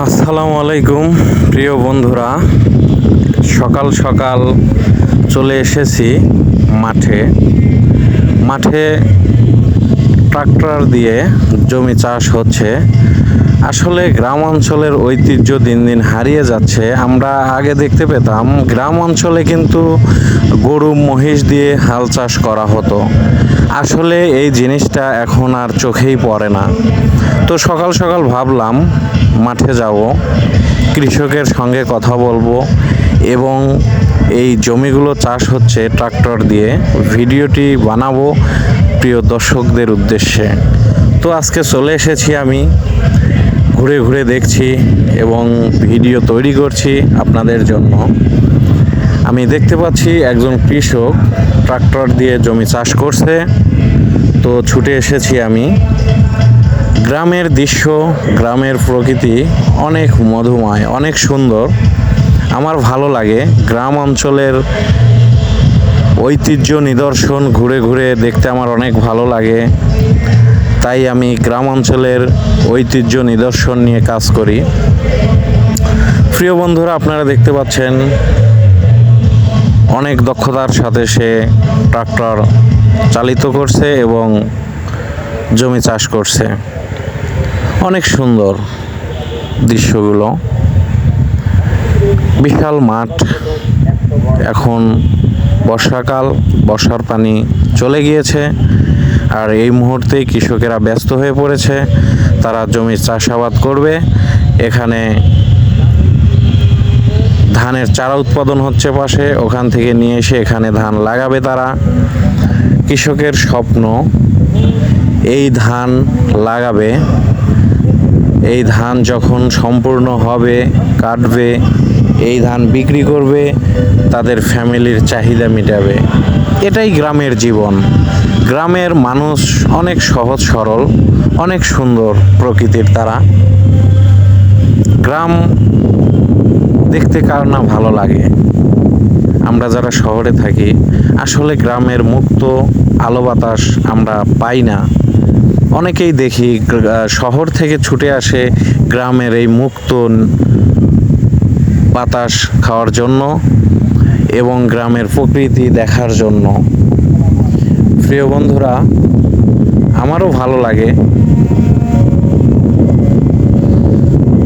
আসসালামু আলাইকুম প্রিয় বন্ধুরা, সকাল সকাল চলে এসেছি মাঠে। ট্রাক্টর দিয়ে জমি চাষ হচ্ছে। আসলে গ্রাম অঞ্চলের ঐতিহ্য দিন দিন হারিয়ে যাচ্ছে। আমরা আগে দেখতে পেতাম গ্রাম অঞ্চলে কিন্তু গরু মহিষ দিয়ে হাল চাষ করা হতো। আসলে এই জিনিসটা এখন আর চোখেই পড়ে না। তো সকাল সকাল ভাবলাম মাঠে যাব, কৃষকের সঙ্গে কথা বলবো এবং এই জমিগুলো চাষ হচ্ছে ট্রাক্টর দিয়ে, ভিডিওটি বানাবো প্রিয় দর্শকদের উদ্দেশ্যে। তো আজকে চলে এসেছি, আমি ঘুরে ঘুরে দেখছি এবং ভিডিও তৈরি করছি আপনাদের জন্য। আমি দেখতে পাচ্ছি একজন কৃষক ট্রাক্টর দিয়ে জমি চাষ করছে। তো ছুটে এসেছি আমি। গ্রামের দৃশ্য, গ্রামের প্রকৃতি অনেক মধুময়, অনেক সুন্দর। আমার ভালো লাগে গ্রাম অঞ্চলের ঐতিহ্য নিদর্শন ঘুরে ঘুরে দেখতে, আমার অনেক ভালো লাগে। তাই আমি গ্রাম অঞ্চলের ঐতিহ্য নিদর্শন নিয়ে কাজ করি। প্রিয় বন্ধুরা, আপনারা দেখতে পাচ্ছেন অনেক দক্ষতার সাথে সে ট্রাক্টর চালিত করছে এবং জমি চাষ করছে। অনেক সুন্দর দৃশ্যগুলো। বিশাল মাঠ। এখন বর্ষাকাল, বর্ষার পানি চলে গিয়েছে, আর এই মুহূর্তে কৃষকেরা ব্যস্ত হয়ে পড়েছে। তারা জমি চাষাবাদ করবে। এখানে ধানের চারা উৎপাদন হচ্ছে পাশে, ওখান থেকে নিয়ে এসে এখানে ধান লাগাবে তারা। কৃষকের স্বপ্ন এই ধান লাগাবে, এই ধান যখন সম্পূর্ণ হবে, কাটবে, এই ধান বিক্রি করবে, তাদের ফ্যামিলির চাহিদা মেটাবে। এটাই গ্রামের জীবন। গ্রামের মানুষ অনেক সহজ সরল, অনেক সুন্দর প্রকৃতির তারা। গ্রাম দেখতে কার না ভালো লাগে। আমরা যারা শহরে থাকি, আসলে গ্রামের মুক্ত আলো বাতাস আমরা পাই না। অনেকেই দেখি শহর থেকে ছুটে আসে গ্রামের এই মুক্ত বাতাস খাওয়ার জন্য এবং গ্রামের প্রকৃতি দেখার জন্য। প্রিয় বন্ধুরা, আমারও ভালো লাগে।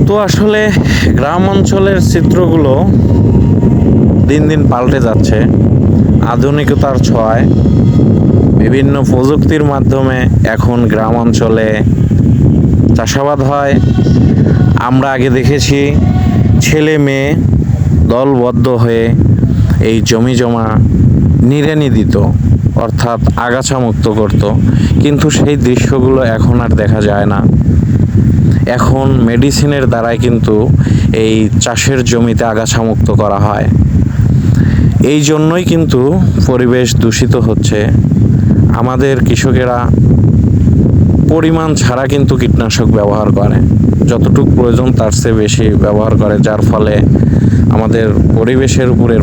তো আসলে গ্রাম অঞ্চলের চিত্রগুলো দিন দিন পাল্টে যাচ্ছে। আধুনিকতার ছোঁয়ায় বিভিন্ন প্রযুক্তির মাধ্যমে এখন গ্রাম অঞ্চলে চাষাবাদ হয়। আমরা আগে দেখেছি ছেলে মেয়ে দলবদ্ধ হয়ে এই জমি জমা নিড়ানি দিত, অর্থাৎ আগাছা মুক্ত করত। কিন্তু সেই দৃশ্যগুলো এখন আর দেখা যায় না। এখন মেডিসিনের দ্বারাই কিন্তু এই চাষের জমিতে আগাছা মুক্ত করা হয়। এই জন্যই কিন্তু পরিবেশ দূষিত হচ্ছে। আমাদের কৃষকেরা পরিমাণ ছাড়া কিন্তু কীটনাশক ব্যবহার করে, যতটুকু প্রয়োজন তার চেয়ে বেশি ব্যবহার করে, যার ফলে আমাদের পরিবেশের উপরে